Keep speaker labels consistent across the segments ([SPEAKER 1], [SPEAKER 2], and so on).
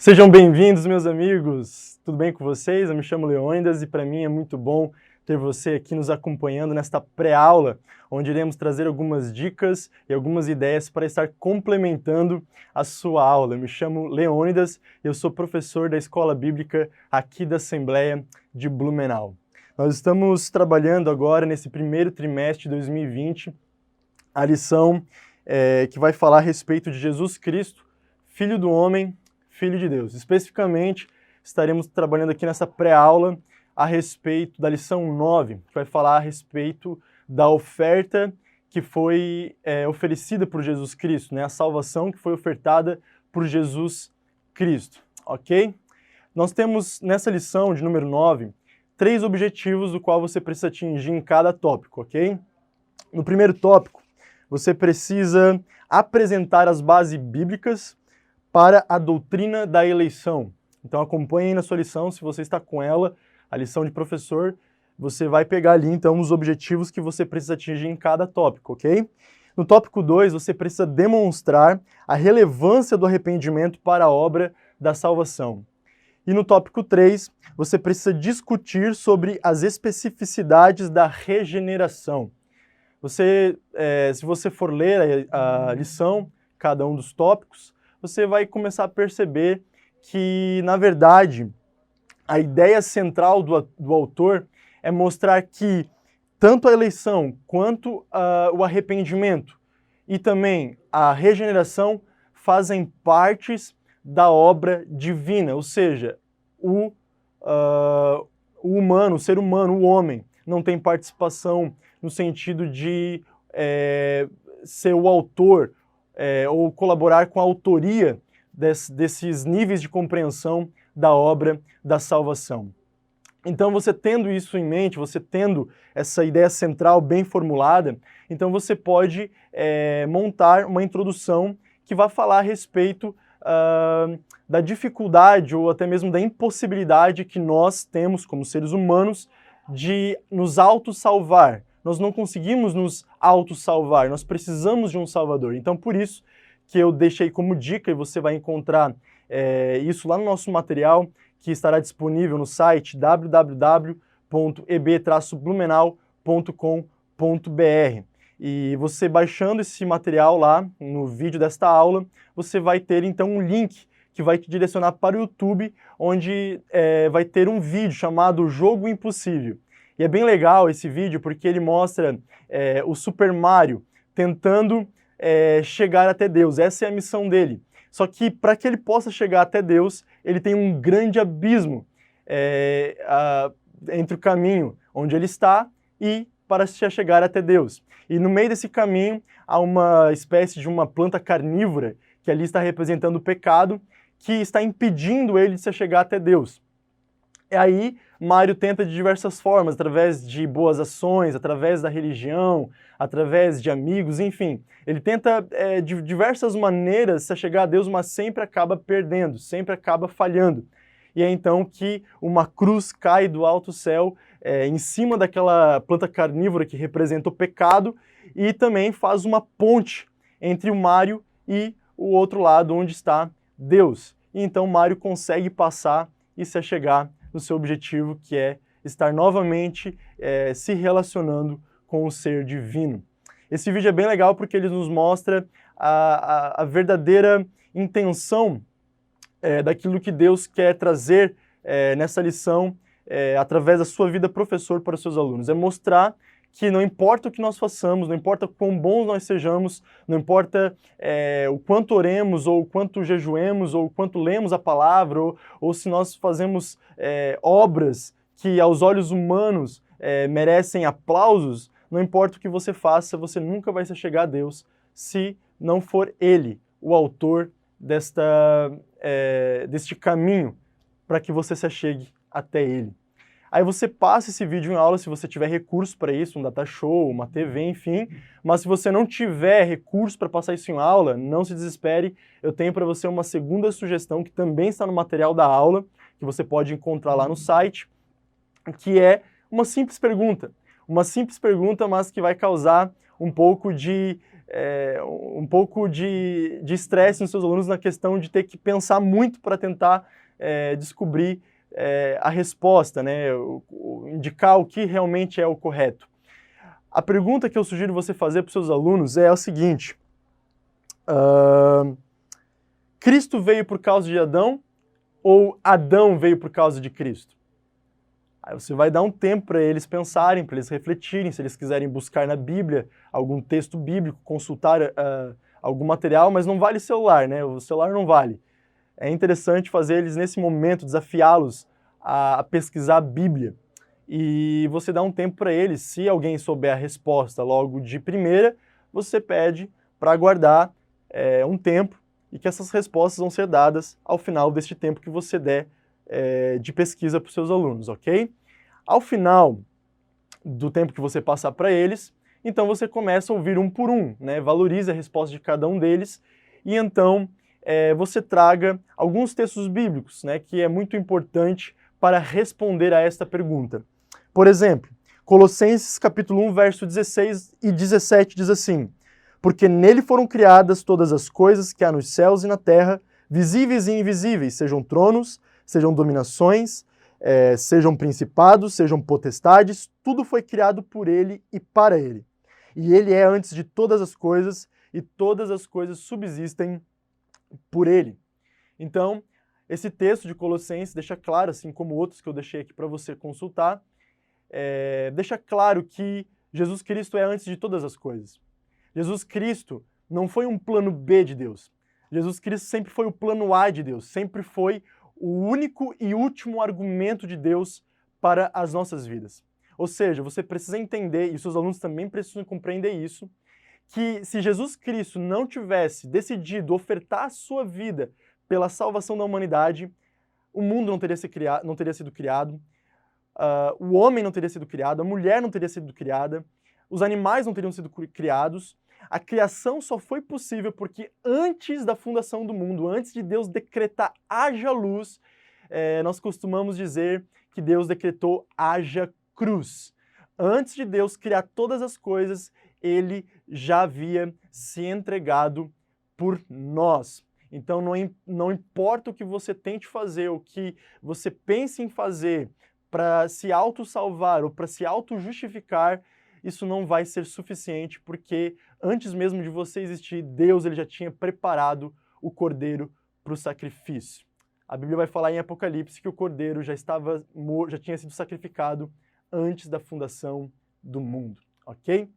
[SPEAKER 1] Sejam bem-vindos, meus amigos! Tudo bem com vocês? Eu me chamo Leônidas e para mim é muito bom ter você aqui nos acompanhando nesta pré-aula, onde iremos trazer algumas dicas e algumas ideias para estar complementando a sua aula. Eu me chamo Leônidas e eu sou professor da Escola Bíblica aqui da Assembleia de Blumenau. Nós estamos trabalhando agora nesse primeiro trimestre de 2020 a lição que vai falar a respeito de Jesus Cristo, Filho do Homem, Filho de Deus. Especificamente, estaremos trabalhando aqui nessa pré-aula a respeito da lição 9, que vai falar a respeito da oferta que foi oferecida por Jesus Cristo, né? A salvação que foi ofertada por Jesus Cristo, ok? Nós temos nessa lição de número 9, 3 objetivos do qual você precisa atingir em cada tópico, ok? No primeiro tópico, você precisa apresentar as bases bíblicas para a doutrina da eleição. Então acompanhe aí na sua lição, se você está com ela, a lição de professor, você vai pegar ali então os objetivos que você precisa atingir em cada tópico, ok? No tópico 2, você precisa demonstrar a relevância do arrependimento para a obra da salvação. E no tópico 3, você precisa discutir sobre as especificidades da regeneração. Se você for ler a lição, cada um dos tópicos, você vai começar a perceber que, na verdade, a ideia central do autor é mostrar que tanto a eleição quanto o arrependimento e também a regeneração fazem partes da obra divina, ou seja, o humano, o ser humano, o homem, não tem participação no sentido de ser o autor ou colaborar com a autoria desses níveis de compreensão da obra da salvação. Então, você tendo isso em mente, você tendo essa ideia central bem formulada, então você pode montar uma introdução que vai falar a respeito da dificuldade ou até mesmo da impossibilidade que nós temos como seres humanos de nos autossalvar. Nós não conseguimos nos autossalvar, nós precisamos de um Salvador. Então, por isso que eu deixei como dica, e você vai encontrar isso lá no nosso material, que estará disponível no site www.eb-blumenau.com.br. E você baixando esse material lá, no vídeo desta aula, você vai ter então um link que vai te direcionar para o YouTube, onde vai ter um vídeo chamado Jogo Impossível. E é bem legal esse vídeo porque ele mostra o Super Mario tentando chegar até Deus. Essa é a missão dele. Só que para que ele possa chegar até Deus, ele tem um grande abismo entre o caminho onde ele está e para chegar até Deus. E no meio desse caminho há uma espécie de uma planta carnívora que ali está representando o pecado, que está impedindo ele de se chegar até Deus. E aí, Mario tenta de diversas formas, através de boas ações, através da religião, através de amigos, enfim. Ele tenta de diversas maneiras se chegar a Deus, mas sempre acaba perdendo, sempre acaba falhando. E é então que uma cruz cai do alto céu em cima daquela planta carnívora que representa o pecado e também faz uma ponte entre o Mario e o outro lado onde está Deus. E então Mario consegue passar e se achegar no seu objetivo, que é estar novamente se relacionando com o ser divino. Esse vídeo é bem legal porque ele nos mostra a verdadeira intenção daquilo que Deus quer trazer nessa lição através da sua vida professor para os seus alunos. É mostrar que não importa o que nós façamos, não importa quão bons nós sejamos, não importa o quanto oremos, ou o quanto jejuemos, ou o quanto lemos a palavra, ou se nós fazemos obras que aos olhos humanos merecem aplausos, não importa o que você faça, você nunca vai se chegar a Deus se não for Ele o autor deste caminho para que você se achegue até Ele. Aí você passa esse vídeo em aula se você tiver recurso para isso, um data show, uma TV, enfim. Mas se você não tiver recurso para passar isso em aula, não se desespere. Eu tenho para você uma segunda sugestão que também está no material da aula, que você pode encontrar lá no site, que é uma simples pergunta. Uma simples pergunta, mas que vai causar um pouco de um pouco de estresse nos seus alunos na questão de ter que pensar muito para tentar descobrir a resposta, né? Indicar o que realmente é o correto. A pergunta que eu sugiro você fazer para os seus alunos é a seguinte: Cristo veio por causa de Adão ou Adão veio por causa de Cristo? Aí você vai dar um tempo para eles pensarem, para eles refletirem, se eles quiserem buscar na Bíblia algum texto bíblico, consultar algum material, mas não vale celular, né? O celular não vale. É interessante fazer eles, nesse momento, desafiá-los a pesquisar a Bíblia. E você dá um tempo para eles. Se alguém souber a resposta logo de primeira, você pede para aguardar um tempo e que essas respostas vão ser dadas ao final deste tempo que você der de pesquisa para os seus alunos, ok? Ao final do tempo que você passar para eles, então você começa a ouvir um por um, né? Valorize a resposta de cada um deles e então você traga alguns textos bíblicos, né? Que é muito importante para responder a esta pergunta. Por exemplo, Colossenses capítulo 1, verso 16 e 17 diz assim: porque nele foram criadas todas as coisas que há nos céus e na terra, visíveis e invisíveis, sejam tronos, sejam dominações, sejam principados, sejam potestades, tudo foi criado por ele e para ele. E ele é antes de todas as coisas, e todas as coisas subsistem por ele. Então, esse texto de Colossenses deixa claro, assim como outros que eu deixei aqui para você consultar, deixa claro que Jesus Cristo é antes de todas as coisas. Jesus Cristo não foi um plano B de Deus. Jesus Cristo sempre foi o plano A de Deus, sempre foi o único e último argumento de Deus para as nossas vidas. Ou seja, você precisa entender, e seus alunos também precisam compreender isso, que se Jesus Cristo não tivesse decidido ofertar a sua vida pela salvação da humanidade, o mundo não teria sido criado, o homem não teria sido criado, a mulher não teria sido criada, os animais não teriam sido criados. A criação só foi possível porque antes da fundação do mundo, antes de Deus decretar haja luz, nós costumamos dizer que Deus decretou haja cruz. Antes de Deus criar todas as coisas, ele já havia se entregado por nós. Então não importa o que você tente fazer, o que você pense em fazer para se auto-salvar ou para se auto-justificar, isso não vai ser suficiente, porque antes mesmo de você existir, Deus ele já tinha preparado o cordeiro para o sacrifício. A Bíblia vai falar em Apocalipse que o cordeiro já tinha sido sacrificado antes da fundação do mundo, ok?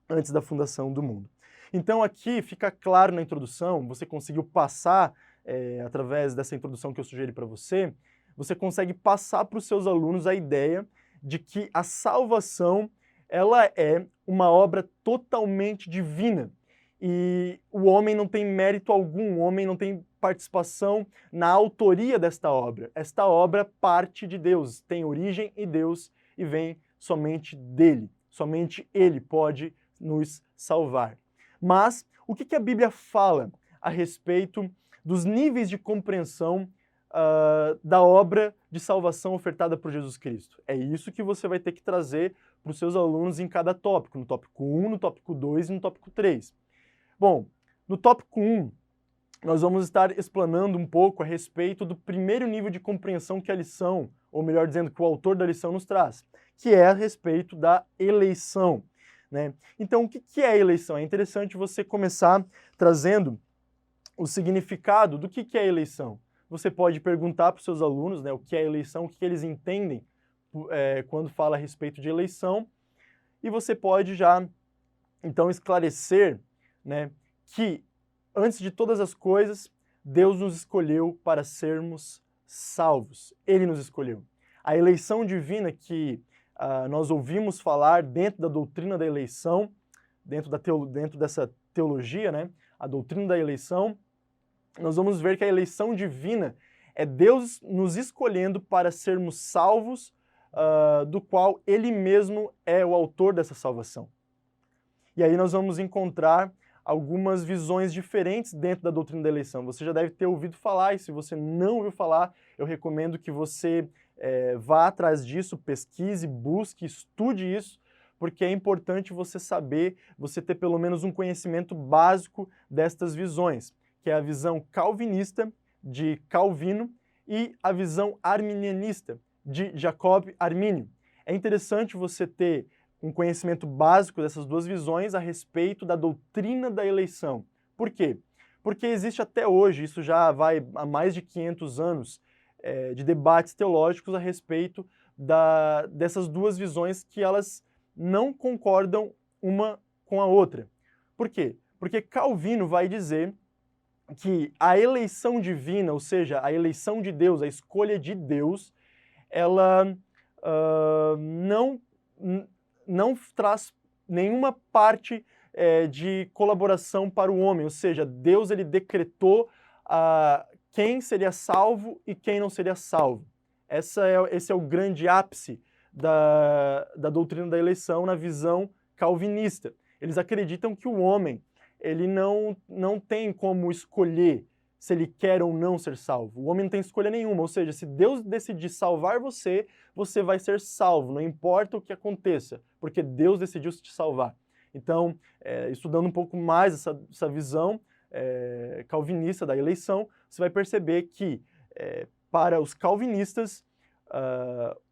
[SPEAKER 1] Antes da fundação do mundo. Então aqui fica claro na introdução, você conseguiu passar, através dessa introdução que eu sugeri para você, você consegue passar para os seus alunos a ideia de que a salvação ela é uma obra totalmente divina e o homem não tem mérito algum, o homem não tem participação na autoria desta obra. Esta obra parte de Deus, tem origem em Deus e vem somente dele. Somente ele pode nos salvar. Mas o que a Bíblia fala a respeito dos níveis de compreensão da obra de salvação ofertada por Jesus Cristo? É isso que você vai ter que trazer para os seus alunos em cada tópico, no tópico 1, no tópico 2 e no tópico 3. Bom, no tópico 1, nós vamos estar explanando um pouco a respeito do primeiro nível de compreensão que a lição, ou melhor dizendo, que o autor da lição nos traz, que é a respeito da eleição, né? Então, o que é a eleição? É interessante você começar trazendo o significado do que é a eleição. Você pode perguntar para os seus alunos, né, o que é a eleição, o que eles entendem quando fala a respeito de eleição, e você pode já, então, esclarecer, né, que, antes de todas as coisas, Deus nos escolheu para sermos salvos. Ele nos escolheu. A eleição divina que nós ouvimos falar dentro da doutrina da eleição, dentro dessa teologia, né, a doutrina da eleição, nós vamos ver que a eleição divina é Deus nos escolhendo para sermos salvos, do qual Ele mesmo é o autor dessa salvação. E aí nós vamos encontrar algumas visões diferentes dentro da doutrina da eleição. Você já deve ter ouvido falar, e se você não ouviu falar, eu recomendo que você vá atrás disso, pesquise, busque, estude isso, porque é importante você saber, você ter pelo menos um conhecimento básico destas visões, que é a visão calvinista de Calvino e a visão arminianista de Jacob Arminio. É interessante você ter um conhecimento básico dessas duas visões a respeito da doutrina da eleição. Por quê? Porque existe até hoje, isso já vai há mais de 500 anos, de debates teológicos a respeito dessas duas visões que elas não concordam uma com a outra. Por quê? Porque Calvino vai dizer que a eleição divina, ou seja, a eleição de Deus, a escolha de Deus, ela não traz nenhuma parte de colaboração para o homem, ou seja, Deus ele decretou quem seria salvo e quem não seria salvo. Esse é o grande ápice da doutrina da eleição na visão calvinista. Eles acreditam que o homem ele não tem como escolher se ele quer ou não ser salvo. O homem não tem escolha nenhuma, ou seja, se Deus decidir salvar você, você vai ser salvo, não importa o que aconteça, porque Deus decidiu te salvar. Então, estudando um pouco mais essa visão calvinista da eleição, você vai perceber que, para os calvinistas,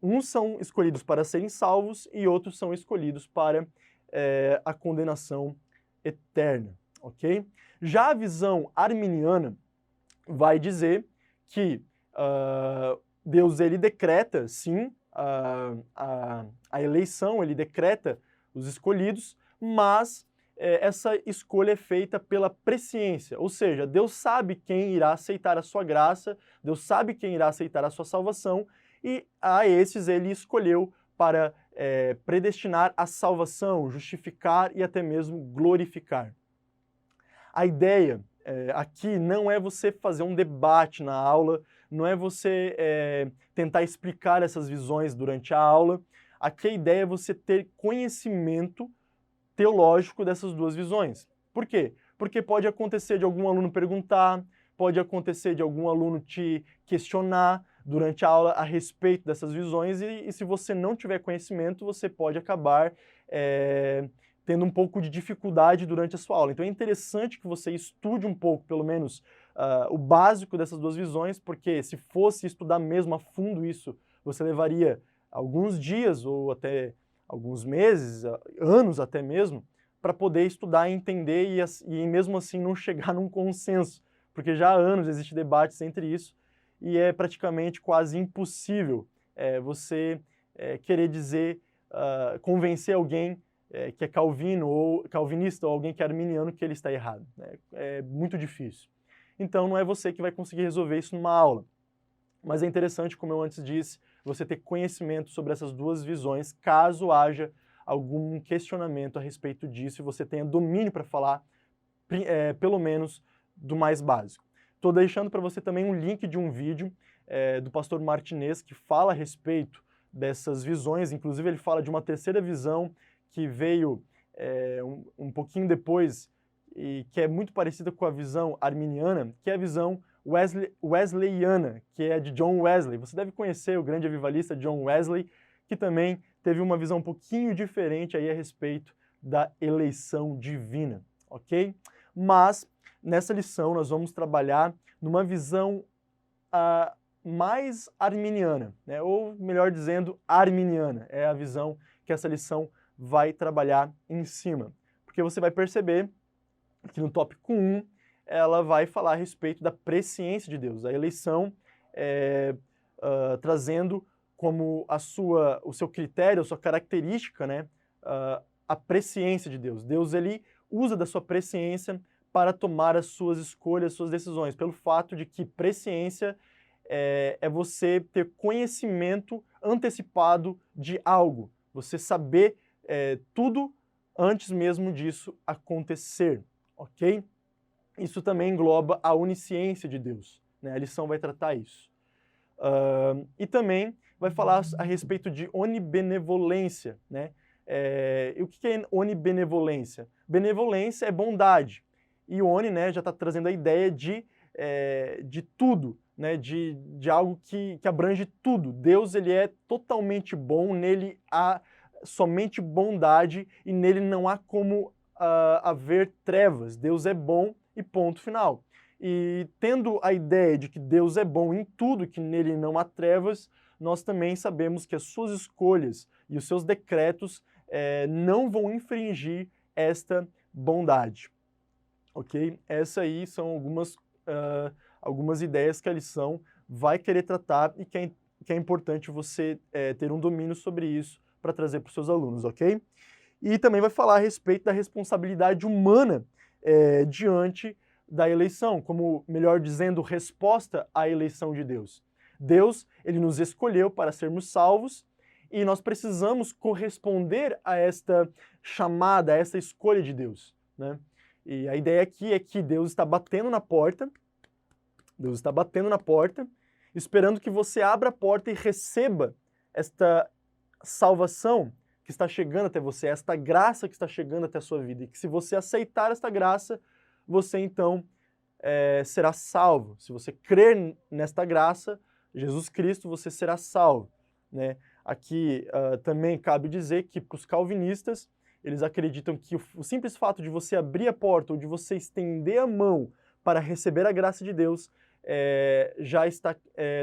[SPEAKER 1] uns são escolhidos para serem salvos e outros são escolhidos para a condenação eterna, ok? Já a visão arminiana vai dizer que Deus ele decreta, sim, a eleição, ele decreta os escolhidos, mas essa escolha é feita pela presciência, ou seja, Deus sabe quem irá aceitar a sua graça, Deus sabe quem irá aceitar a sua salvação, e a esses ele escolheu para predestinar a salvação, justificar e até mesmo glorificar. A ideia aqui não é você fazer um debate na aula, não é você tentar explicar essas visões durante a aula. Aqui a ideia é você ter conhecimento teológico dessas duas visões. Por quê? Porque pode acontecer de algum aluno perguntar, pode acontecer de algum aluno te questionar durante a aula a respeito dessas visões e se você não tiver conhecimento, você pode acabar tendo um pouco de dificuldade durante a sua aula. Então é interessante que você estude um pouco, pelo menos, o básico dessas duas visões, porque se fosse estudar mesmo a fundo isso, você levaria alguns dias ou até alguns meses, anos até mesmo, para poder estudar e entender e mesmo assim não chegar num consenso, porque já há anos existem debates entre isso e é praticamente quase impossível você querer dizer, convencer alguém que é calvino ou calvinista ou alguém que é arminiano que ele está errado. É muito difícil. Então não é você que vai conseguir resolver isso numa aula. Mas é interessante, como eu antes disse, você ter conhecimento sobre essas duas visões, caso haja algum questionamento a respeito disso e você tenha domínio para falar, pelo menos, do mais básico. Estou deixando para você também um link de um vídeo do pastor Martinez que fala a respeito dessas visões, inclusive ele fala de uma terceira visão que veio um pouquinho depois e que é muito parecida com a visão arminiana, que é a visão wesleyana, que é de John Wesley. Você deve conhecer o grande avivalista John Wesley, que também teve uma visão um pouquinho diferente aí a respeito da eleição divina, ok? Mas nessa lição nós vamos trabalhar numa visão mais arminiana, né? Ou melhor dizendo, arminiana. É a visão que essa lição vai trabalhar em cima. Porque você vai perceber que no tópico 1 ela vai falar a respeito da presciência de Deus, a eleição trazendo como o seu critério, a sua característica, né, a presciência de Deus. Deus ele usa da sua presciência para tomar as suas escolhas, as suas decisões, pelo fato de que presciência é você ter conhecimento antecipado de algo, você saber tudo antes mesmo disso acontecer, ok? Isso também engloba a onisciência de Deus, né? A lição vai tratar isso. E também vai falar a respeito de onibenevolência, né? E o que é onibenevolência? Benevolência é bondade. E oni, né, já está trazendo a ideia de tudo, né? De algo que abrange tudo. Deus ele é totalmente bom, nele há somente bondade e nele não há como haver trevas. Deus é bom e ponto final. E tendo a ideia de que Deus é bom em tudo, que nele não há trevas, nós também sabemos que as suas escolhas e os seus decretos não vão infringir esta bondade. Ok? Essas aí são algumas ideias que a lição vai querer tratar e que é importante você ter um domínio sobre isso para trazer para os seus alunos, ok? E também vai falar a respeito da responsabilidade humana diante da eleição, como, melhor dizendo, resposta à eleição de Deus. Deus, ele nos escolheu para sermos salvos e nós precisamos corresponder a esta chamada, a esta escolha de Deus, né? E a ideia aqui é que Deus está batendo na porta, esperando que você abra a porta e receba esta salvação que está chegando até você, esta graça que está chegando até a sua vida. E que se você aceitar esta graça, você então será salvo. Se você crer nesta graça, Jesus Cristo, você será salvo, né? Aqui também cabe dizer que para os calvinistas, eles acreditam que o simples fato de você abrir a porta ou de você estender a mão para receber a graça de Deus já está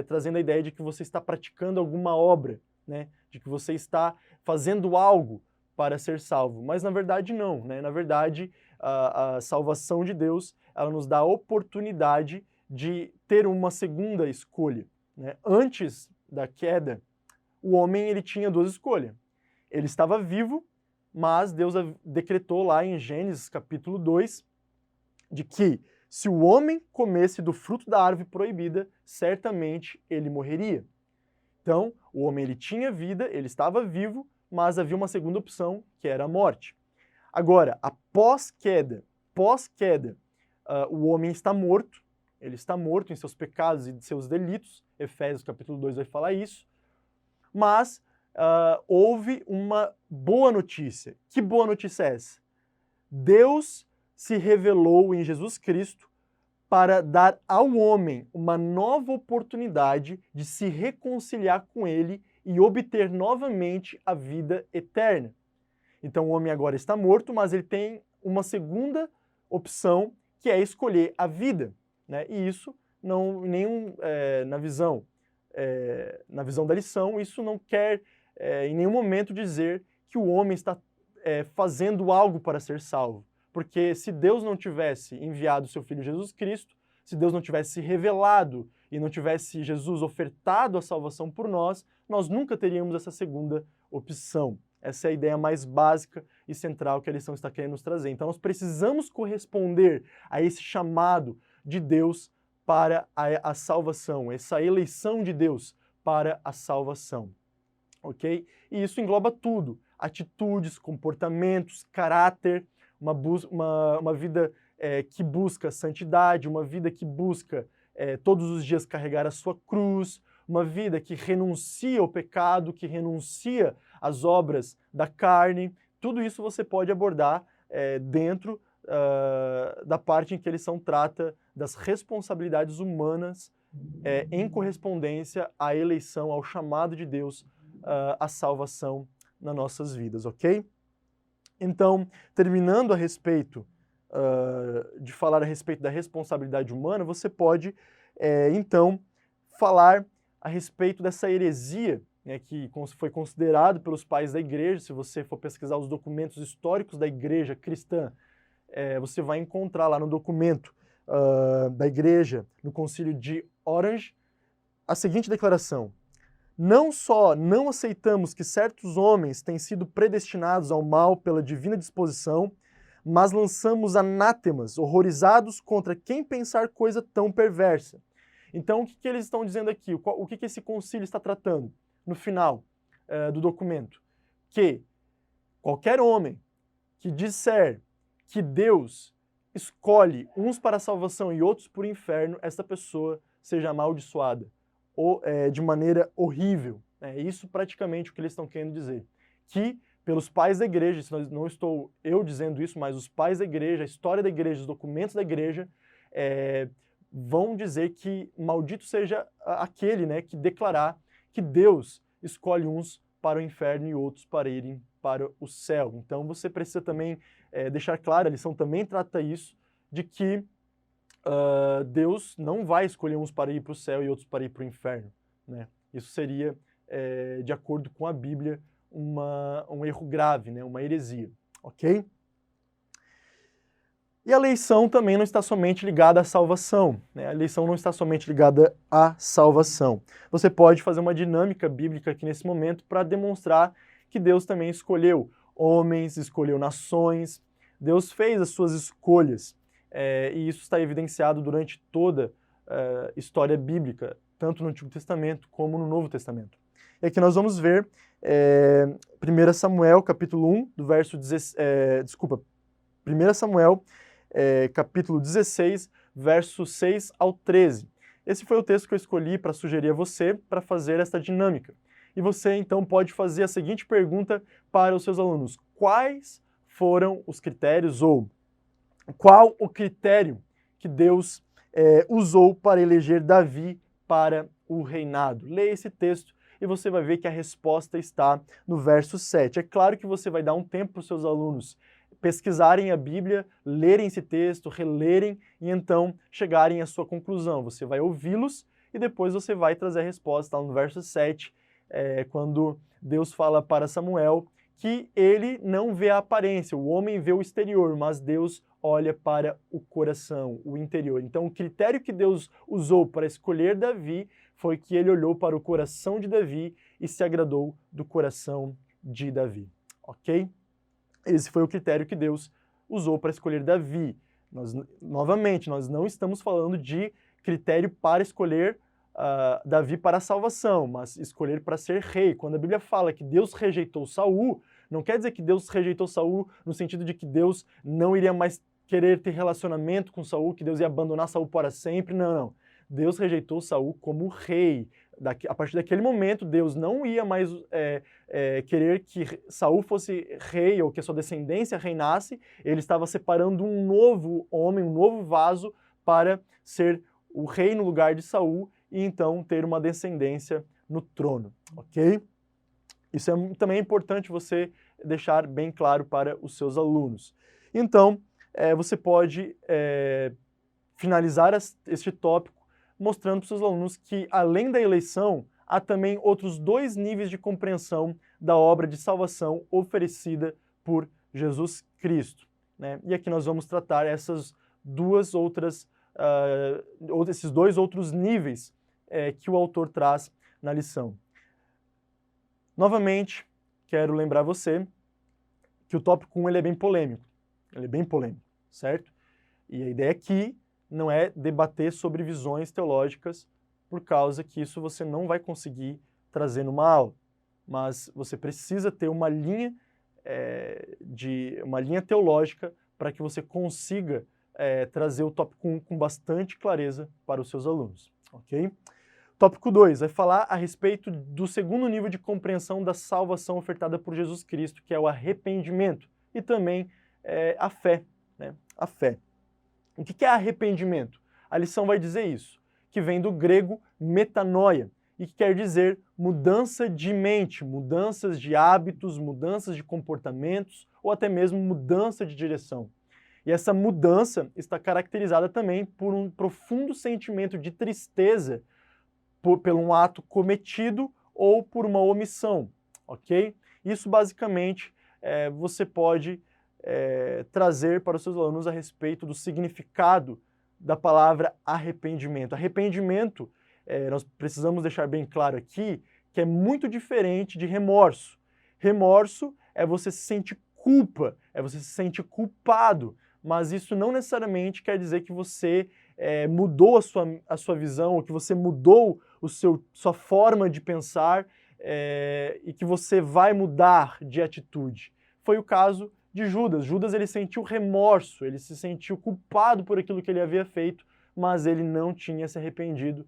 [SPEAKER 1] trazendo a ideia de que você está praticando alguma obra, né? De que você está fazendo algo para ser salvo. Mas na verdade não, né? Na verdade, a salvação de Deus, ela nos dá a oportunidade de ter uma segunda escolha, né? Antes da queda, o homem ele tinha duas escolhas. Ele estava vivo, mas Deus decretou lá em Gênesis capítulo 2, de que se o homem comesse do fruto da árvore proibida, certamente ele morreria. Então, o homem ele tinha vida, ele estava vivo, mas havia uma segunda opção, que era a morte. Agora, após queda, o homem está morto, ele está morto em seus pecados e de seus delitos, Efésios capítulo 2 vai falar isso, mas houve uma boa notícia. Que boa notícia é essa? Deus se revelou em Jesus Cristo para dar ao homem uma nova oportunidade de se reconciliar com ele e obter novamente a vida eterna. Então o homem agora está morto, mas ele tem uma segunda opção, que é escolher a vida, né? E isso na visão da lição, isso não quer em nenhum momento dizer que o homem está fazendo algo para ser salvo. Porque se Deus não tivesse enviado o seu Filho Jesus Cristo, se Deus não tivesse se revelado e não tivesse Jesus ofertado a salvação por nós, nós nunca teríamos essa segunda opção. Essa é a ideia mais básica e central que a lição está querendo nos trazer. Então nós precisamos corresponder a esse chamado de Deus para a salvação, essa eleição de Deus para a salvação. Ok? E isso engloba tudo: atitudes, comportamentos, caráter, uma vida que busca santidade, uma vida que busca todos os dias carregar a sua cruz, uma vida que renuncia ao pecado, que renuncia às obras da carne. Tudo isso você pode abordar dentro da parte em que a lição trata das responsabilidades humanas em correspondência à eleição, ao chamado de Deus, à salvação nas nossas vidas, ok? Então, terminando de falar a respeito da responsabilidade humana, você pode, então, falar a respeito dessa heresia, né, que foi considerado pelos pais da igreja. Se você for pesquisar os documentos históricos da igreja cristã, você vai encontrar lá no documento da igreja, no Concílio de Orange, a seguinte declaração: não só não aceitamos que certos homens têm sido predestinados ao mal pela divina disposição, mas lançamos anátemas horrorizados contra quem pensar coisa tão perversa. Então, o que eles estão dizendo aqui? O que esse concílio está tratando no final do documento? Que qualquer homem que disser que Deus escolhe uns para a salvação e outros para o inferno, essa pessoa seja amaldiçoada ou de maneira horrível. É isso praticamente o que eles estão querendo dizer. Que pelos pais da igreja, não estou eu dizendo isso, mas os pais da igreja, a história da igreja, os documentos da igreja, vão dizer que maldito seja aquele, né, que declarar que Deus escolhe uns para o inferno e outros para irem para o céu. Então você precisa também deixar claro, a lição também trata isso, de que Deus não vai escolher uns para ir para o céu e outros para ir para o inferno, né? Isso seria, de acordo com a Bíblia, um erro grave, né? Uma heresia, ok? E a eleição também não está somente ligada à salvação, né? A eleição não está somente ligada à salvação. Você pode fazer uma dinâmica bíblica aqui nesse momento para demonstrar que Deus também escolheu homens, escolheu nações, Deus fez as suas escolhas, e isso está evidenciado durante toda a história bíblica, tanto no Antigo Testamento como no Novo Testamento. E aqui nós vamos ver 1 Samuel, capítulo 1, do verso 1 Samuel, capítulo 16, versos 6 ao 13. Esse foi o texto que eu escolhi para sugerir a você para fazer esta dinâmica. E você, então, pode fazer a seguinte pergunta para os seus alunos: quais foram os critérios, ou qual o critério que Deus usou para eleger Davi para o reinado? Leia esse texto e você vai ver que a resposta está no verso 7. É claro que você vai dar um tempo para os seus alunos pesquisarem a Bíblia, lerem esse texto, relerem e então chegarem à sua conclusão. Você vai ouvi-los e depois você vai trazer a resposta lá no verso 7, quando Deus fala para Samuel que ele não vê a aparência, o homem vê o exterior, mas Deus olha para o coração, o interior. Então o critério que Deus usou para escolher Davi foi que ele olhou para o coração de Davi e se agradou do coração de Davi, ok? Esse foi o critério que Deus usou para escolher Davi. Novamente, nós não estamos falando de critério para escolher Davi para a salvação, mas escolher para ser rei. Quando a Bíblia fala que Deus rejeitou Saul, não quer dizer que Deus rejeitou Saul no sentido de que Deus não iria mais querer ter relacionamento com Saul, que Deus ia abandonar Saul para sempre. Não, não. Deus rejeitou Saul como rei. A partir daquele momento, Deus não ia mais querer que Saul fosse rei ou que a sua descendência reinasse. Ele estava separando um novo homem, um novo vaso para ser o rei no lugar de Saul e então ter uma descendência no trono, ok? Isso também é importante você deixar bem claro para os seus alunos. Então, você pode finalizar este tópico mostrando para os seus alunos que, além da eleição, há também outros 2 níveis de compreensão da obra de salvação oferecida por Jesus Cristo, né? E aqui nós vamos tratar esses 2 outros níveis que o autor traz na lição. Novamente, quero lembrar você que o tópico 1 ele é bem polêmico. Ele é bem polêmico, certo? E a ideia aqui não é debater sobre visões teológicas, por causa que isso você não vai conseguir trazer numa aula. Mas você precisa ter uma linha teológica para que você consiga trazer o tópico 1 com bastante clareza para os seus alunos, ok? Tópico 2 vai falar a respeito do segundo nível de compreensão da salvação ofertada por Jesus Cristo, que é o arrependimento, e também a fé, né? A fé. O que é arrependimento? A lição vai dizer isso, que vem do grego metanoia, e que quer dizer mudança de mente, mudanças de hábitos, mudanças de comportamentos, ou até mesmo mudança de direção. E essa mudança está caracterizada também por um profundo sentimento de tristeza por um ato cometido ou por uma omissão, ok? Isso basicamente você pode trazer para os seus alunos a respeito do significado da palavra arrependimento. Arrependimento, nós precisamos deixar bem claro aqui, que é muito diferente de remorso. Remorso é você se sentir culpa, é você se sentir culpado, mas isso não necessariamente quer dizer que você mudou a sua visão, ou que você mudou sua forma de pensar e que você vai mudar de atitude. Foi o caso de Judas. Judas ele sentiu remorso, ele se sentiu culpado por aquilo que ele havia feito, mas ele não tinha se arrependido,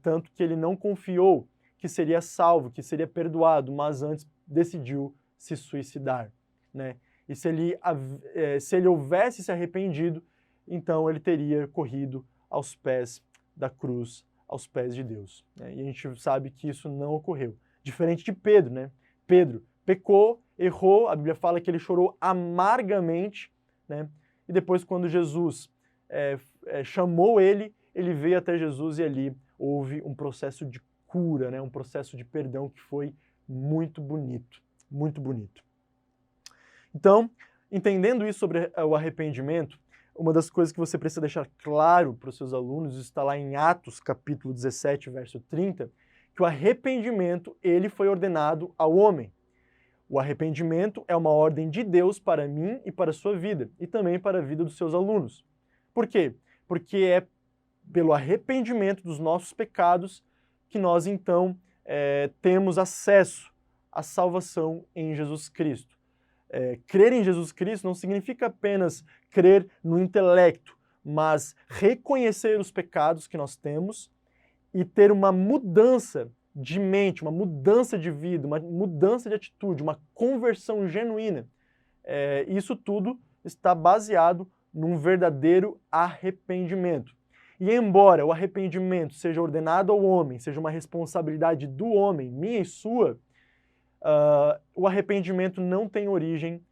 [SPEAKER 1] tanto que ele não confiou que seria salvo, que seria perdoado, mas antes decidiu se suicidar, né? E se ele houvesse se arrependido, então ele teria corrido aos pés da cruz, aos pés de Deus, né? E a gente sabe que isso não ocorreu. Diferente de Pedro, né? Pedro pecou, errou, a Bíblia fala que ele chorou amargamente, né? E depois, quando Jesus chamou ele veio até Jesus e ali houve um processo de cura, né? Um processo de perdão que foi muito bonito, muito bonito. Então, entendendo isso sobre o arrependimento, uma das coisas que você precisa deixar claro para os seus alunos, isso está lá em Atos, capítulo 17, verso 30, que o arrependimento, ele foi ordenado ao homem. O arrependimento é uma ordem de Deus para mim e para a sua vida, e também para a vida dos seus alunos. Por quê? Porque é pelo arrependimento dos nossos pecados que nós, então, temos acesso à salvação em Jesus Cristo. Crer em Jesus Cristo não significa apenas crer no intelecto, mas reconhecer os pecados que nós temos e ter uma mudança de mente, uma mudança de vida, uma mudança de atitude, uma conversão genuína. Isso tudo está baseado num verdadeiro arrependimento. E embora o arrependimento seja ordenado ao homem, seja uma responsabilidade do homem, minha e sua, o arrependimento não tem origem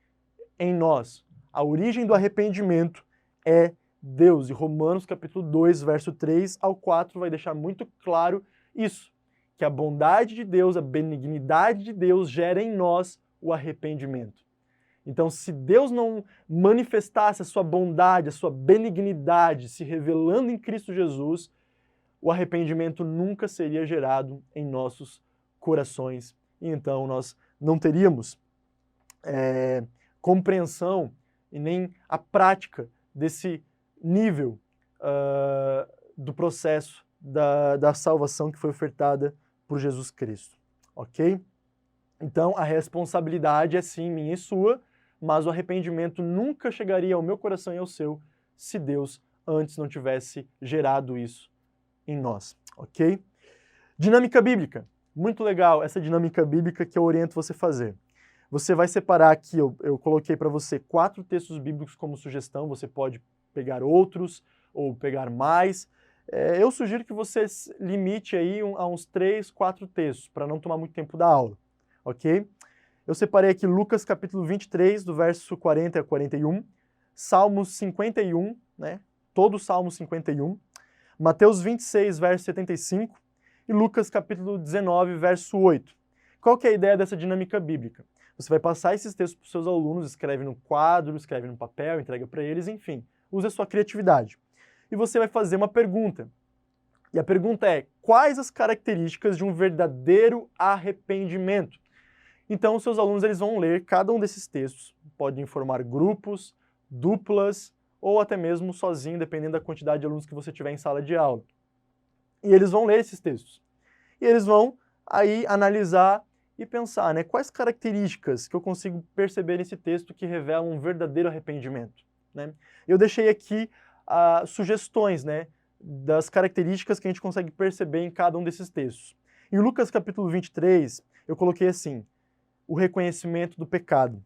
[SPEAKER 1] em nós. A origem do arrependimento é Deus. E Romanos capítulo 2, verso 3 ao 4 vai deixar muito claro isso, que a bondade de Deus, a benignidade de Deus gera em nós o arrependimento. Então, se Deus não manifestasse a sua bondade, a sua benignidade se revelando em Cristo Jesus, o arrependimento nunca seria gerado em nossos corações. E então nós não teríamos compreensão e nem a prática desse nível do processo da salvação que foi ofertada por Jesus Cristo, ok? Então a responsabilidade é sim minha e sua, mas o arrependimento nunca chegaria ao meu coração e ao seu se Deus antes não tivesse gerado isso em nós, ok? Dinâmica bíblica. Muito legal essa dinâmica bíblica que eu oriento você a fazer. Você vai separar aqui, eu coloquei para você 4 textos bíblicos como sugestão, você pode pegar outros ou pegar mais. Eu sugiro que você limite aí a uns 3, 4 textos, para não tomar muito tempo da aula, ok? Eu separei aqui Lucas capítulo 23, do verso 40 a 41, Salmos 51, né? Todo o Salmo 51, Mateus 26, verso 75, e Lucas capítulo 19, verso 8. Qual que é a ideia dessa dinâmica bíblica? Você vai passar esses textos para os seus alunos, escreve no quadro, escreve no papel, entrega para eles, enfim, use a sua criatividade. E você vai fazer uma pergunta. E a pergunta é: quais as características de um verdadeiro arrependimento? Então, os seus alunos eles vão ler cada um desses textos, podem formar grupos, duplas, ou até mesmo sozinho, dependendo da quantidade de alunos que você tiver em sala de aula. E eles vão ler esses textos. E eles vão aí analisar e pensar, né, quais características que eu consigo perceber nesse texto que revelam um verdadeiro arrependimento, né? Eu deixei aqui sugestões, né, das características que a gente consegue perceber em cada um desses textos. Em Lucas capítulo 23, eu coloquei assim: o reconhecimento do pecado.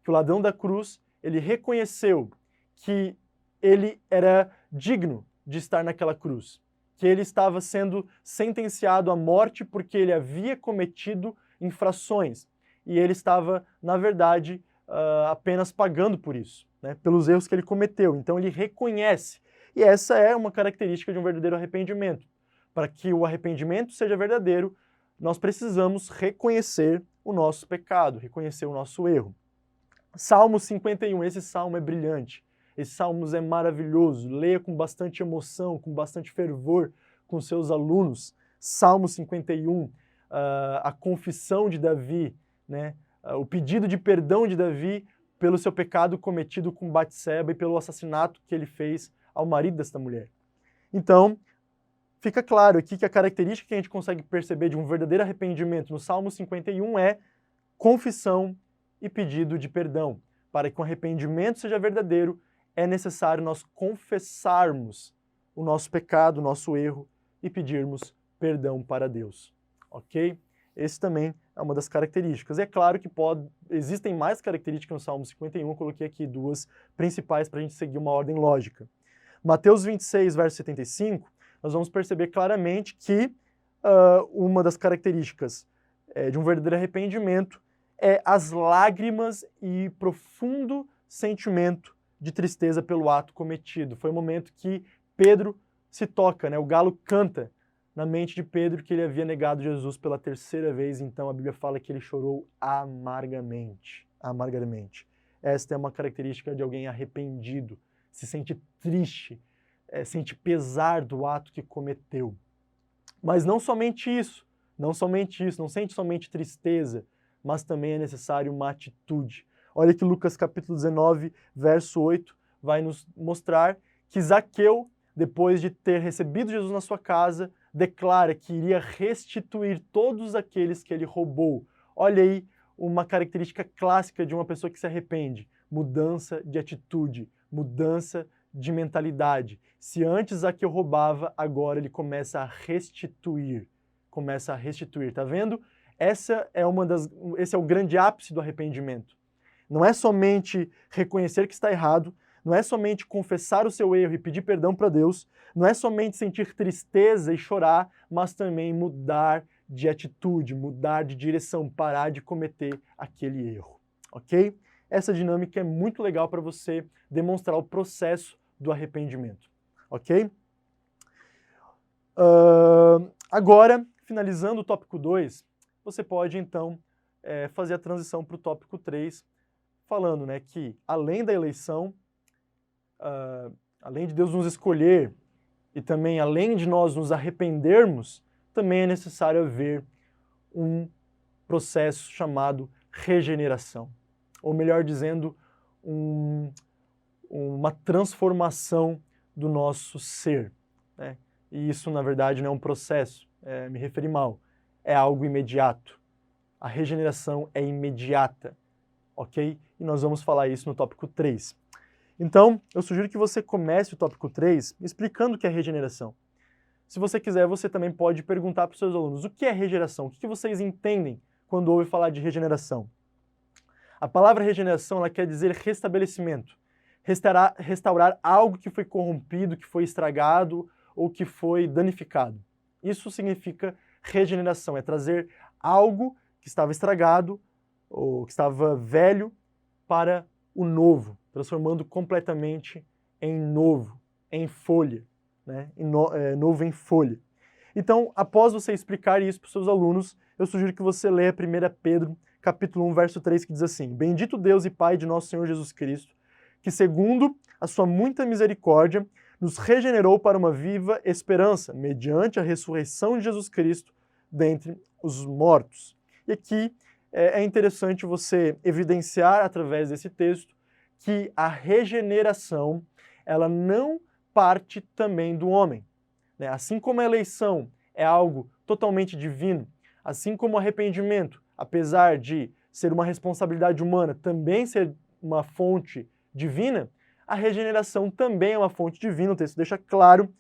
[SPEAKER 1] Que o ladrão da cruz, ele reconheceu que ele era digno de estar naquela cruz, que ele estava sendo sentenciado à morte porque ele havia cometido infrações, e ele estava, na verdade, apenas pagando por isso, né, pelos erros que ele cometeu. Então ele reconhece, e essa é uma característica de um verdadeiro arrependimento. Para que o arrependimento seja verdadeiro, nós precisamos reconhecer o nosso pecado, reconhecer o nosso erro. Salmo 51, esse salmo é brilhante, esse salmo é maravilhoso, leia com bastante emoção, com bastante fervor com seus alunos. Salmo 51, a confissão de Davi, né? O pedido de perdão de Davi pelo seu pecado cometido com Batseba e pelo assassinato que ele fez ao marido desta mulher. Então, fica claro aqui que a característica que a gente consegue perceber de um verdadeiro arrependimento no Salmo 51 é confissão e pedido de perdão. Para que o arrependimento seja verdadeiro, é necessário nós confessarmos o nosso pecado, o nosso erro e pedirmos perdão para Deus, ok? Esse também é uma das características. É claro que existem mais características no Salmo 51, eu coloquei aqui 2 principais para a gente seguir uma ordem lógica. Mateus 26, verso 75, nós vamos perceber claramente que uma das características de um verdadeiro arrependimento é as lágrimas e profundo sentimento de tristeza pelo ato cometido. Foi o momento que Pedro se toca, né? O galo canta na mente de Pedro que ele havia negado Jesus pela terceira vez, então a Bíblia fala que ele chorou amargamente. Amargamente. Esta é uma característica de alguém arrependido, se sente triste, sente pesar do ato que cometeu. Mas não somente isso, não sente somente tristeza, mas também é necessário uma atitude. Olha que Lucas capítulo 19, verso 8, vai nos mostrar que Zaqueu, depois de ter recebido Jesus na sua casa, declara que iria restituir todos aqueles que ele roubou. Olha aí uma característica clássica de uma pessoa que se arrepende: mudança de atitude, mudança de mentalidade. Se antes Zaqueu roubava, agora ele começa a restituir. Tá vendo? Esse é o grande ápice do arrependimento. Não é somente reconhecer que está errado, não é somente confessar o seu erro e pedir perdão para Deus, não é somente sentir tristeza e chorar, mas também mudar de atitude, mudar de direção, parar de cometer aquele erro, ok? Essa dinâmica é muito legal para você demonstrar o processo do arrependimento, ok? Agora, finalizando o tópico 2, você pode então fazer a transição para o tópico 3, falando, né, que além da eleição, além de Deus nos escolher e também além de nós nos arrependermos, também é necessário haver um processo chamado regeneração. Ou melhor dizendo, uma transformação do nosso ser, né? E isso, na verdade, não é um processo, me referi mal, é algo imediato. A regeneração é imediata, ok? E nós vamos falar isso no tópico 3. Então, eu sugiro que você comece o tópico 3 explicando o que é regeneração. Se você quiser, você também pode perguntar para os seus alunos: o que é regeneração? O que vocês entendem quando ouvem falar de regeneração? A palavra regeneração, ela quer dizer restabelecimento. Restaurar algo que foi corrompido, que foi estragado ou que foi danificado. Isso significa regeneração, é trazer algo que estava estragado ou que estava velho para o novo, transformando completamente em novo, em folha, né? Novo em folha. Então, após você explicar isso para os seus alunos, eu sugiro que você leia 1 Pedro, capítulo 1, verso 3, que diz assim: Bendito Deus e Pai de nosso Senhor Jesus Cristo, que segundo a sua muita misericórdia, nos regenerou para uma viva esperança, mediante a ressurreição de Jesus Cristo dentre os mortos. E aqui é interessante você evidenciar através desse texto que a regeneração, ela não parte também do homem, né? Assim como a eleição é algo totalmente divino, assim como o arrependimento, apesar de ser uma responsabilidade humana, também ser uma fonte divina, a regeneração também é uma fonte divina. O texto deixa claro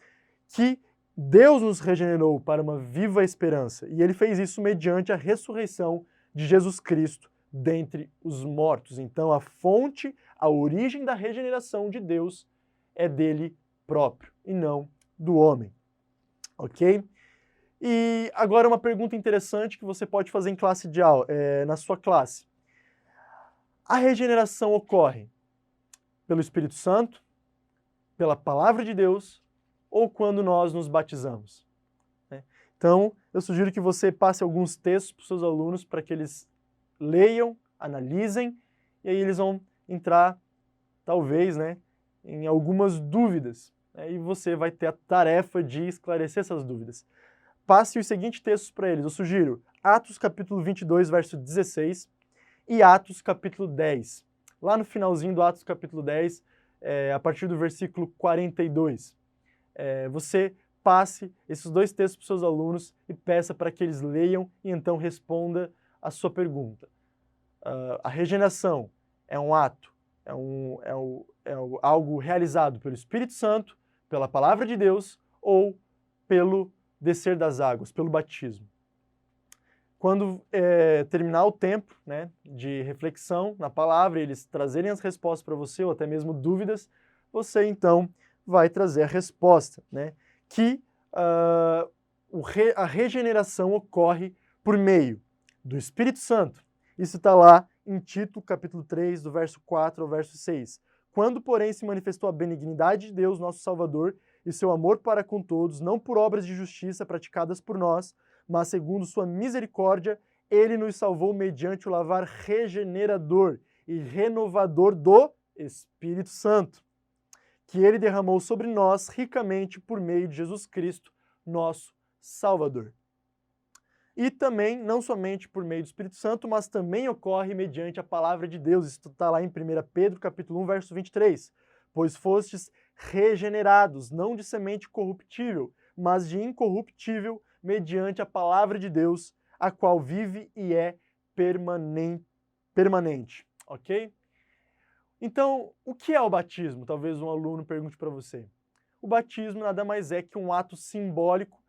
[SPEAKER 1] que Deus nos regenerou para uma viva esperança, e ele fez isso mediante a ressurreição de Jesus Cristo dentre os mortos. Então a fonte, a origem da regeneração de Deus é dele próprio e não do homem, ok? E agora uma pergunta interessante que você pode fazer em classe de aula, na sua classe. A regeneração ocorre pelo Espírito Santo, pela Palavra de Deus ou quando nós nos batizamos? Então, eu sugiro que você passe alguns textos para os seus alunos para que eles leiam, analisem, e aí eles vão entrar, talvez, né, em algumas dúvidas, né, e você vai ter a tarefa de esclarecer essas dúvidas. Passe os seguintes textos para eles. Eu sugiro Atos capítulo 22, verso 16 e Atos capítulo 10. Lá no finalzinho do Atos capítulo 10, a partir do versículo 42, você passe esses dois textos para os seus alunos e peça para que eles leiam e então responda a sua pergunta. A regeneração é um ato, algo realizado pelo Espírito Santo, pela Palavra de Deus ou pelo descer das águas, pelo batismo. Quando terminar o tempo, né, de reflexão na palavra, eles trazerem as respostas para você, ou até mesmo dúvidas, você então vai trazer a resposta, né, que a regeneração ocorre por meio do Espírito Santo, Isso está lá em Tito, capítulo 3, do verso 4 ao verso 6. Quando, porém, se manifestou a benignidade de Deus, nosso Salvador, e seu amor para com todos, não por obras de justiça praticadas por nós, mas segundo sua misericórdia, ele nos salvou mediante o lavar regenerador e renovador do Espírito Santo, que ele derramou sobre nós ricamente por meio de Jesus Cristo, nosso Salvador. E também, não somente por meio do Espírito Santo, mas também ocorre mediante a palavra de Deus. Isso está lá em 1 Pedro, capítulo 1, verso 23. Pois fostes regenerados, não de semente corruptível, mas de incorruptível, mediante a palavra de Deus, a qual vive e é permanente. Ok? Então, o que é o batismo? Talvez um aluno pergunte para você. O batismo nada mais é que um ato simbólico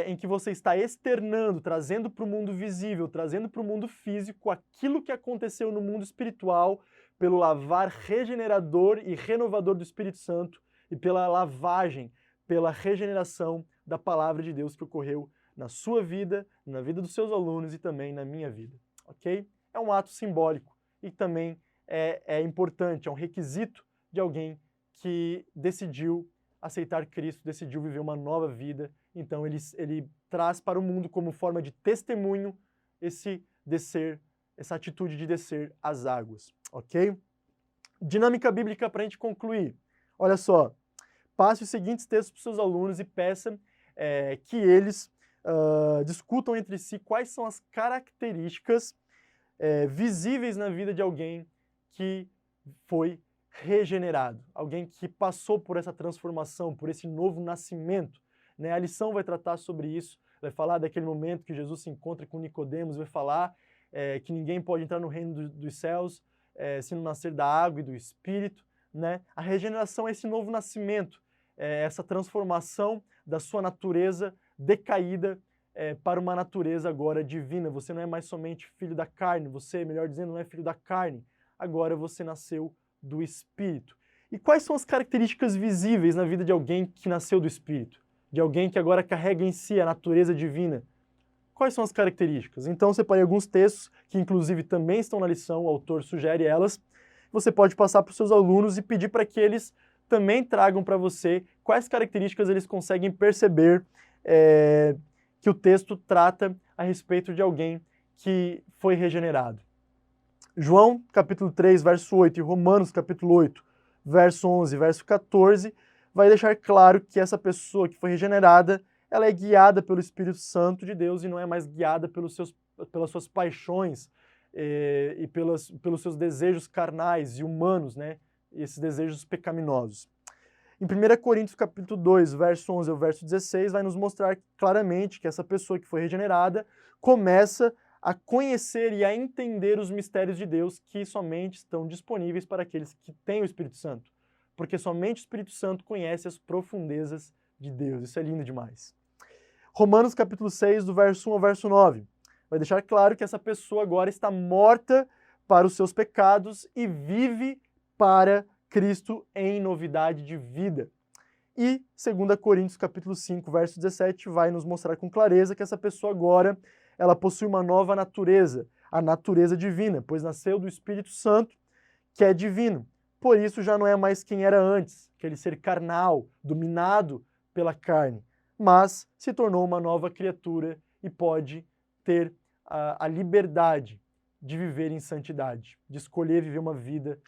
[SPEAKER 1] em que você está externando, trazendo para o mundo visível, trazendo para o mundo físico aquilo que aconteceu no mundo espiritual pelo lavar regenerador e renovador do Espírito Santo e pela lavagem, pela regeneração da palavra de Deus que ocorreu na sua vida, na vida dos seus alunos e também na minha vida, ok? É um ato simbólico e também é importante, é um requisito de alguém que decidiu aceitar Cristo, decidiu viver uma nova vida. Então ele traz para o mundo como forma de testemunho essa atitude de descer as águas, ok? Dinâmica bíblica para a gente concluir. Olha só, passe os seguintes textos para os seus alunos e peça que eles discutam entre si quais são as características visíveis na vida de alguém que foi regenerado, alguém que passou por essa transformação, por esse novo nascimento. Né? A lição vai tratar sobre isso, vai falar daquele momento que Jesus se encontra com Nicodemos, vai falar que ninguém pode entrar no reino dos céus se não nascer da água e do Espírito. Né? A regeneração é esse novo nascimento, essa transformação da sua natureza decaída para uma natureza agora divina. Você não é mais somente filho da carne, você, melhor dizendo, não é filho da carne, agora você nasceu do Espírito. E quais são as características visíveis na vida de alguém que nasceu do Espírito? De alguém que agora carrega em si a natureza divina? Quais são as características? Então, eu separei alguns textos, que inclusive também estão na lição, o autor sugere elas. Você pode passar para os seus alunos e pedir para que eles também tragam para você quais características eles conseguem perceber que o texto trata a respeito de alguém que foi regenerado. João, capítulo 3, verso 8, e Romanos, capítulo 8, verso 11, verso 14, vai deixar claro que essa pessoa que foi regenerada, ela é guiada pelo Espírito Santo de Deus e não é mais guiada pelas suas paixões e pelos seus desejos carnais e humanos, né? Esses desejos pecaminosos. Em 1 Coríntios, capítulo 2, verso 11 ao verso 16, vai nos mostrar claramente que essa pessoa que foi regenerada começa a conhecer e a entender os mistérios de Deus que somente estão disponíveis para aqueles que têm o Espírito Santo. Porque somente o Espírito Santo conhece as profundezas de Deus. Isso é lindo demais. Romanos capítulo 6, do verso 1 ao verso 9, vai deixar claro que essa pessoa agora está morta para os seus pecados e vive para Cristo em novidade de vida. E 2 Coríntios capítulo 5, verso 17, vai nos mostrar com clareza que essa pessoa agora ela possui uma nova natureza, a natureza divina, pois nasceu do Espírito Santo, que é divino. Por isso já não é mais quem era antes, aquele ser carnal, dominado pela carne, mas se tornou uma nova criatura e pode ter a liberdade de viver em santidade, de escolher viver uma vida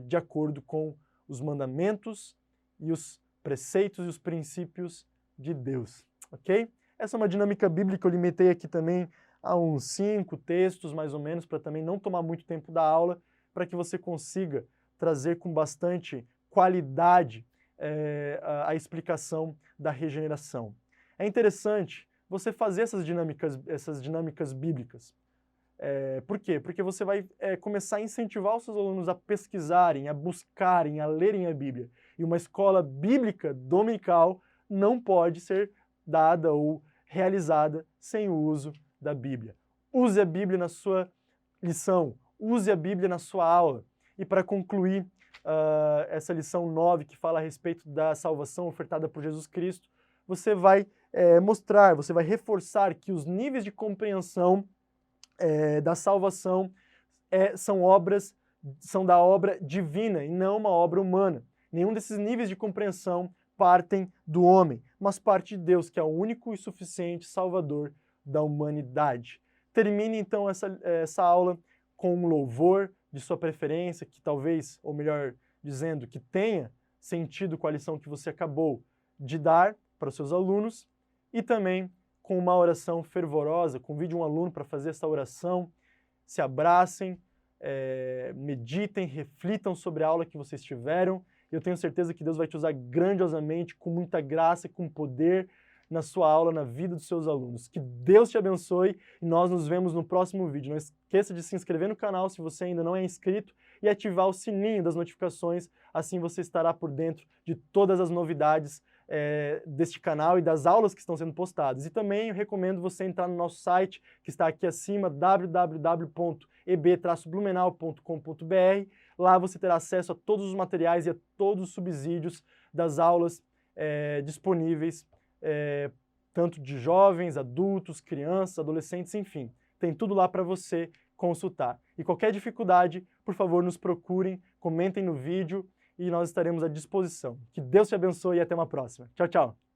[SPEAKER 1] de acordo com os mandamentos e os preceitos e os princípios de Deus, ok? Essa é uma dinâmica bíblica, eu limitei aqui também a uns 5 textos, mais ou menos, para também não tomar muito tempo da aula, para que você consiga trazer com bastante qualidade a explicação da regeneração. É interessante você fazer essas dinâmicas bíblicas. Por quê? Porque você vai começar a incentivar os seus alunos a pesquisarem, a buscarem, a lerem a Bíblia. E uma escola bíblica dominical não pode ser dada ou realizada sem o uso da Bíblia. Use a Bíblia na sua lição, use a Bíblia na sua aula. E para concluir essa lição 9, que fala a respeito da salvação ofertada por Jesus Cristo, você vai mostrar, você vai reforçar que os níveis de compreensão da salvação são da obra divina e não uma obra humana. Nenhum desses níveis de compreensão partem do homem, mas parte de Deus, que é o único e suficiente Salvador da humanidade. Termine então essa aula com um louvor de sua preferência, que talvez, ou melhor dizendo, que tenha sentido com a lição que você acabou de dar para os seus alunos, e também com uma oração fervorosa. Convide um aluno para fazer essa oração, se abracem, meditem, reflitam sobre a aula que vocês tiveram. Eu tenho certeza que Deus vai te usar grandiosamente, com muita graça e com poder na sua aula, na vida dos seus alunos. Que Deus te abençoe e nós nos vemos no próximo vídeo. Não esqueça de se inscrever no canal se você ainda não é inscrito e ativar o sininho das notificações, assim você estará por dentro de todas as novidades deste canal e das aulas que estão sendo postadas. E também eu recomendo você entrar no nosso site, que está aqui acima, www.eb-blumenau.com.br. Lá você terá acesso a todos os materiais e a todos os subsídios das aulas disponíveis, tanto de jovens, adultos, crianças, adolescentes, enfim. Tem tudo lá para você consultar. E qualquer dificuldade, por favor, nos procurem, comentem no vídeo e nós estaremos à disposição. Que Deus te abençoe e até uma próxima. Tchau, tchau!